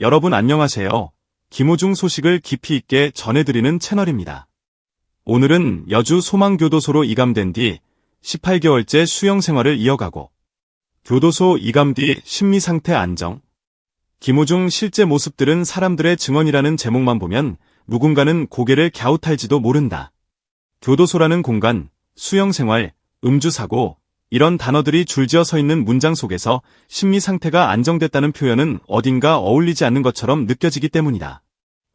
여러분 안녕하세요. 김호중 소식을 깊이 있게 전해드리는 채널입니다. 오늘은 여주 소망교도소로 이감된 뒤 18개월째 수용 생활을 이어가고 교도소 이감 뒤 심리상태 안정. 김호중 실제 모습들은 사람들의 증언이라는 제목만 보면 누군가는 고개를 갸웃할지도 모른다. 교도소라는 공간, 수용 생활, 음주사고, 이런 단어들이 줄지어 서 있는 문장 속에서 심리 상태가 안정됐다는 표현은 어딘가 어울리지 않는 것처럼 느껴지기 때문이다.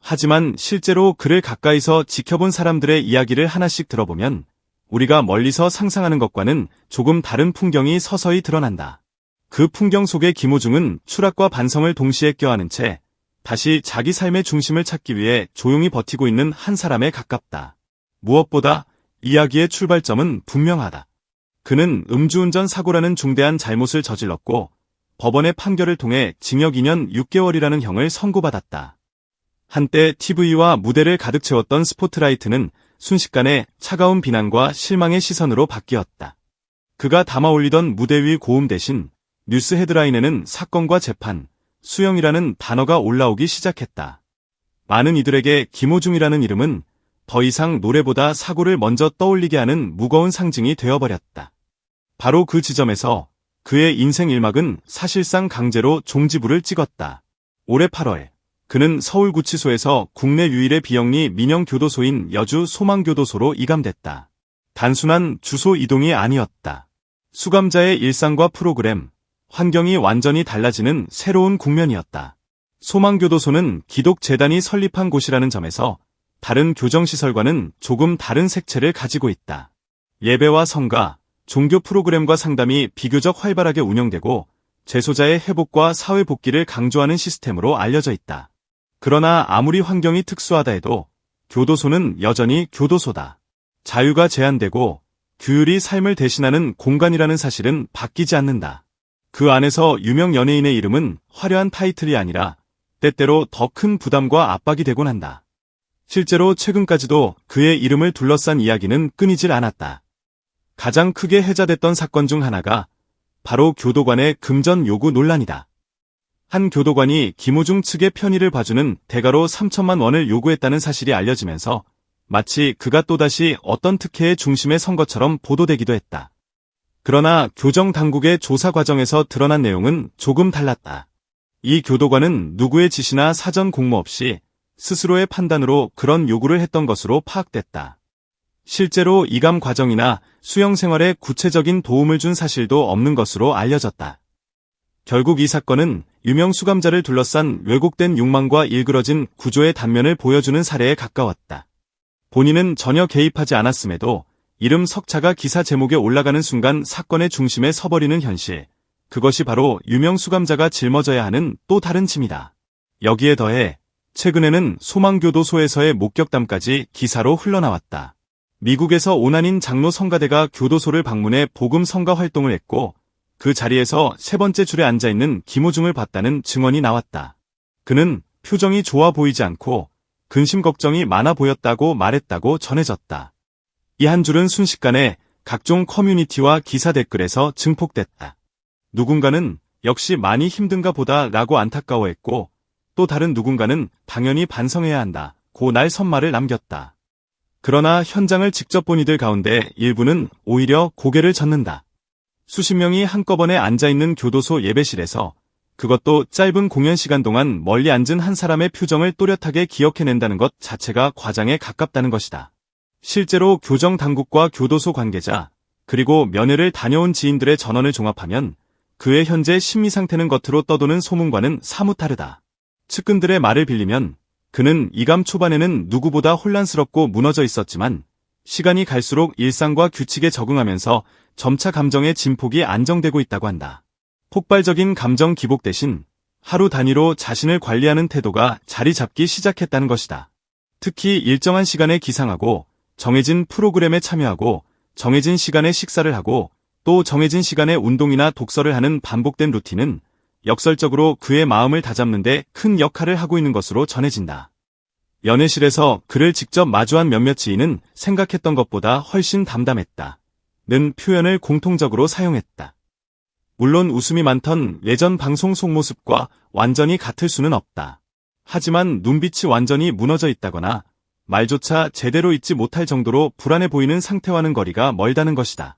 하지만 실제로 그를 가까이서 지켜본 사람들의 이야기를 하나씩 들어보면 우리가 멀리서 상상하는 것과는 조금 다른 풍경이 서서히 드러난다. 그 풍경 속에 김호중은 추락과 반성을 동시에 껴안은 채 다시 자기 삶의 중심을 찾기 위해 조용히 버티고 있는 한 사람에 가깝다. 무엇보다 이야기의 출발점은 분명하다. 그는 음주운전 사고라는 중대한 잘못을 저질렀고 법원의 판결을 통해 징역 2년 6개월이라는 형을 선고받았다. 한때 TV와 무대를 가득 채웠던 스포트라이트는 순식간에 차가운 비난과 실망의 시선으로 바뀌었다. 그가 담아올리던 무대 위 고음 대신 뉴스 헤드라인에는 사건과 재판, 수용이라는 단어가 올라오기 시작했다. 많은 이들에게 김호중이라는 이름은 더 이상 노래보다 사고를 먼저 떠올리게 하는 무거운 상징이 되어버렸다. 바로 그 지점에서 그의 인생 일막은 사실상 강제로 종지부를 찍었다. 올해 8월, 그는 서울구치소에서 국내 유일의 비영리 민영교도소인 여주 소망교도소로 이감됐다. 단순한 주소 이동이 아니었다. 수감자의 일상과 프로그램, 환경이 완전히 달라지는 새로운 국면이었다. 소망교도소는 기독재단이 설립한 곳이라는 점에서 다른 교정시설과는 조금 다른 색채를 가지고 있다. 예배와 성가, 종교 프로그램과 상담이 비교적 활발하게 운영되고 재소자의 회복과 사회 복귀를 강조하는 시스템으로 알려져 있다. 그러나 아무리 환경이 특수하다 해도 교도소는 여전히 교도소다. 자유가 제한되고 규율이 삶을 대신하는 공간이라는 사실은 바뀌지 않는다. 그 안에서 유명 연예인의 이름은 화려한 타이틀이 아니라 때때로 더 큰 부담과 압박이 되곤 한다. 실제로 최근까지도 그의 이름을 둘러싼 이야기는 끊이질 않았다. 가장 크게 회자됐던 사건 중 하나가 바로 교도관의 금전 요구 논란이다. 한 교도관이 김호중 측의 편의를 봐주는 대가로 3천만 원을 요구했다는 사실이 알려지면서 마치 그가 또다시 어떤 특혜의 중심에 선 것처럼 보도되기도 했다. 그러나 교정당국의 조사 과정에서 드러난 내용은 조금 달랐다. 이 교도관은 누구의 지시나 사전 공모 없이 스스로의 판단으로 그런 요구를 했던 것으로 파악됐다. 실제로 이감 과정이나 수용 생활에 구체적인 도움을 준 사실도 없는 것으로 알려졌다. 결국 이 사건은 유명 수감자를 둘러싼 왜곡된 욕망과 일그러진 구조의 단면을 보여주는 사례에 가까웠다. 본인은 전혀 개입하지 않았음에도 이름 석자가 기사 제목에 올라가는 순간 사건의 중심에 서버리는 현실. 그것이 바로 유명 수감자가 짊어져야 하는 또 다른 짐이다. 여기에 더해 최근에는 소망교도소에서의 목격담까지 기사로 흘러나왔다. 미국에서 오난인 장로 성가대가 교도소를 방문해 복음 성가 활동을 했고 그 자리에서 세 번째 줄에 앉아있는 김호중을 봤다는 증언이 나왔다. 그는 표정이 좋아 보이지 않고 근심 걱정이 많아 보였다고 말했다고 전해졌다. 이 한 줄은 순식간에 각종 커뮤니티와 기사 댓글에서 증폭됐다. 누군가는 역시 많이 힘든가 보다 라고 안타까워했고 또 다른 누군가는 당연히 반성해야 한다 고 날 선말을 남겼다. 그러나 현장을 직접 본 이들 가운데 일부는 오히려 고개를 젓는다. 수십 명이 한꺼번에 앉아있는 교도소 예배실에서 그것도 짧은 공연 시간 동안 멀리 앉은 한 사람의 표정을 또렷하게 기억해낸다는 것 자체가 과장에 가깝다는 것이다. 실제로 교정당국과 교도소 관계자 그리고 면회를 다녀온 지인들의 전언을 종합하면 그의 현재 심리 상태는 겉으로 떠도는 소문과는 사뭇 다르다. 측근들의 말을 빌리면 그는 이감 초반에는 누구보다 혼란스럽고 무너져 있었지만 시간이 갈수록 일상과 규칙에 적응하면서 점차 감정의 진폭이 안정되고 있다고 한다. 폭발적인 감정 기복 대신 하루 단위로 자신을 관리하는 태도가 자리 잡기 시작했다는 것이다. 특히 일정한 시간에 기상하고 정해진 프로그램에 참여하고 정해진 시간에 식사를 하고 또 정해진 시간에 운동이나 독서를 하는 반복된 루틴은 역설적으로 그의 마음을 다잡는 데 큰 역할을 하고 있는 것으로 전해진다. 연회실에서 그를 직접 마주한 몇몇 지인은 생각했던 것보다 훨씬 담담했다. 는 표현을 공통적으로 사용했다. 물론 웃음이 많던 예전 방송 속 모습과 완전히 같을 수는 없다. 하지만 눈빛이 완전히 무너져 있다거나 말조차 제대로 잊지 못할 정도로 불안해 보이는 상태와는 거리가 멀다는 것이다.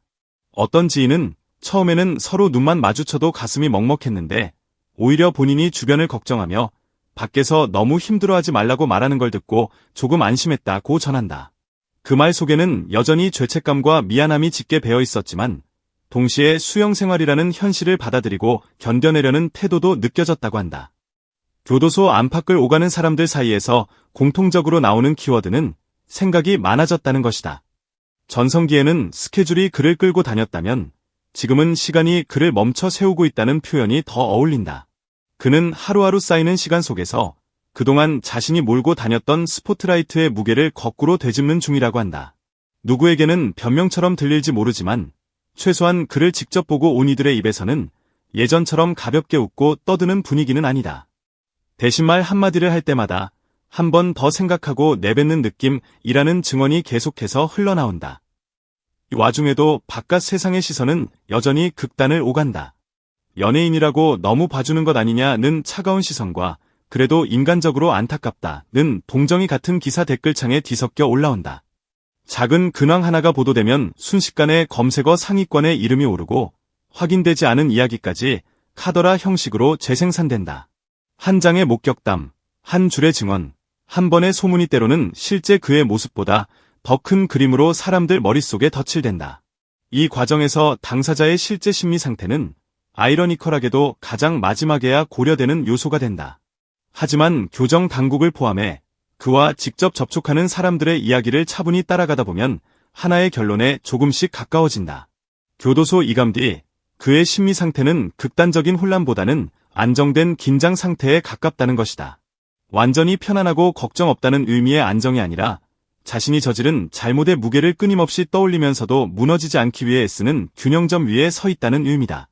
어떤 지인은 처음에는 서로 눈만 마주쳐도 가슴이 먹먹했는데 오히려 본인이 주변을 걱정하며 밖에서 너무 힘들어하지 말라고 말하는 걸 듣고 조금 안심했다고 전한다. 그 말 속에는 여전히 죄책감과 미안함이 짙게 배어 있었지만 동시에 수영 생활이라는 현실을 받아들이고 견뎌내려는 태도도 느껴졌다고 한다. 교도소 안팎을 오가는 사람들 사이에서 공통적으로 나오는 키워드는 생각이 많아졌다는 것이다. 전성기에는 스케줄이 그를 끌고 다녔다면 지금은 시간이 그를 멈춰 세우고 있다는 표현이 더 어울린다. 그는 하루하루 쌓이는 시간 속에서 그동안 자신이 몰고 다녔던 스포트라이트의 무게를 거꾸로 되짚는 중이라고 한다. 누구에게는 변명처럼 들릴지 모르지만 최소한 그를 직접 보고 온 이들의 입에서는 예전처럼 가볍게 웃고 떠드는 분위기는 아니다. 대신 말 한마디를 할 때마다 한 번 더 생각하고 내뱉는 느낌이라는 증언이 계속해서 흘러나온다. 이 와중에도 바깥 세상의 시선은 여전히 극단을 오간다. 연예인이라고 너무 봐주는 것 아니냐는 차가운 시선과 그래도 인간적으로 안타깝다는 동정이 같은 기사 댓글창에 뒤섞여 올라온다. 작은 근황 하나가 보도되면 순식간에 검색어 상위권에 이름이 오르고 확인되지 않은 이야기까지 카더라 형식으로 재생산된다. 한 장의 목격담, 한 줄의 증언, 한 번의 소문이 때로는 실제 그의 모습보다 더 큰 그림으로 사람들 머릿속에 덧칠된다. 이 과정에서 당사자의 실제 심리 상태는 아이러니컬하게도 가장 마지막에야 고려되는 요소가 된다. 하지만 교정 당국을 포함해 그와 직접 접촉하는 사람들의 이야기를 차분히 따라가다 보면 하나의 결론에 조금씩 가까워진다. 교도소 이감 뒤 그의 심리 상태는 극단적인 혼란보다는 안정된 긴장 상태에 가깝다는 것이다. 완전히 편안하고 걱정 없다는 의미의 안정이 아니라 자신이 저지른 잘못의 무게를 끊임없이 떠올리면서도 무너지지 않기 위해 애쓰는 균형점 위에 서 있다는 의미다.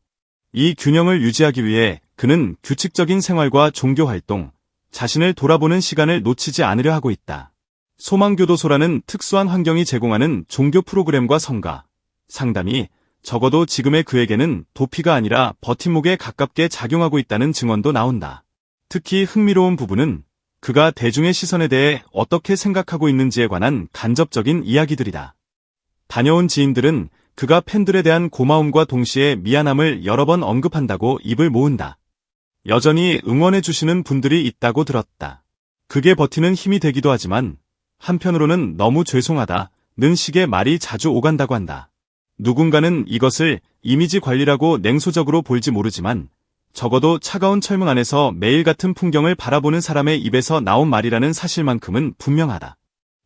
이 균형을 유지하기 위해 그는 규칙적인 생활과 종교 활동, 자신을 돌아보는 시간을 놓치지 않으려 하고 있다. 소망교도소라는 특수한 환경이 제공하는 종교 프로그램과 성가, 상담이 적어도 지금의 그에게는 도피가 아니라 버팀목에 가깝게 작용하고 있다는 증언도 나온다. 특히 흥미로운 부분은 그가 대중의 시선에 대해 어떻게 생각하고 있는지에 관한 간접적인 이야기들이다. 다녀온 지인들은 그가 팬들에 대한 고마움과 동시에 미안함을 여러 번 언급한다고 입을 모은다. 여전히 응원해주시는 분들이 있다고 들었다. 그게 버티는 힘이 되기도 하지만 한편으로는 너무 죄송하다는 식의 말이 자주 오간다고 한다. 누군가는 이것을 이미지 관리라고 냉소적으로 볼지 모르지만 적어도 차가운 철문 안에서 매일 같은 풍경을 바라보는 사람의 입에서 나온 말이라는 사실만큼은 분명하다.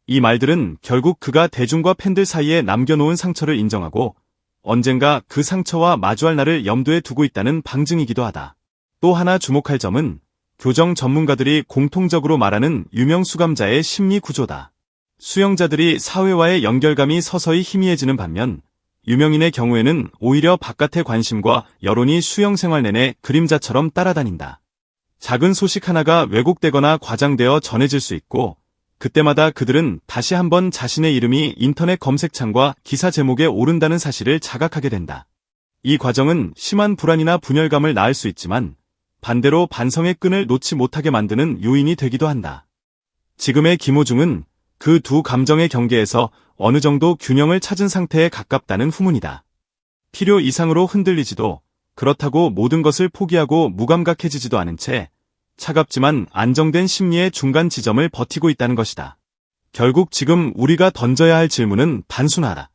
이 말들은 결국 그가 대중과 팬들 사이에 남겨놓은 상처를 인정하고 언젠가 그 상처와 마주할 날을 염두에 두고 있다는 방증이기도 하다. 또 하나 주목할 점은 교정 전문가들이 공통적으로 말하는 유명 수감자의 심리 구조다. 수용자들이 사회와의 연결감이 서서히 희미해지는 반면 유명인의 경우에는 오히려 바깥의 관심과 여론이 수용 생활 내내 그림자처럼 따라다닌다. 작은 소식 하나가 왜곡되거나 과장되어 전해질 수 있고 그때마다 그들은 다시 한번 자신의 이름이 인터넷 검색창과 기사 제목에 오른다는 사실을 자각하게 된다. 이 과정은 심한 불안이나 분열감을 낳을 수 있지만 반대로 반성의 끈을 놓지 못하게 만드는 요인이 되기도 한다. 지금의 김호중은 그 두 감정의 경계에서 어느 정도 균형을 찾은 상태에 가깝다는 후문이다. 필요 이상으로 흔들리지도 그렇다고 모든 것을 포기하고 무감각해지지도 않은 채 차갑지만 안정된 심리의 중간 지점을 버티고 있다는 것이다. 결국 지금 우리가 던져야 할 질문은 단순하다.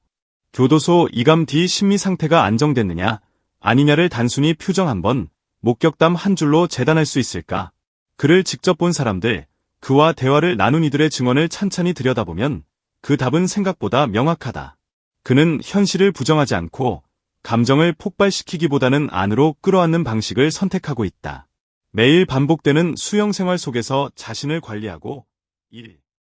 교도소 이감 뒤 심리 상태가 안정됐느냐 아니냐를 단순히 표정 한 번, 목격담 한 줄로 재단할 수 있을까? 그를 직접 본 사람들, 그와 대화를 나눈 이들의 증언을 찬찬히 들여다보면 그 답은 생각보다 명확하다. 그는 현실을 부정하지 않고 감정을 폭발시키기보다는 안으로 끌어안는 방식을 선택하고 있다. 매일 반복되는 수용 생활 속에서 자신을 관리하고 1.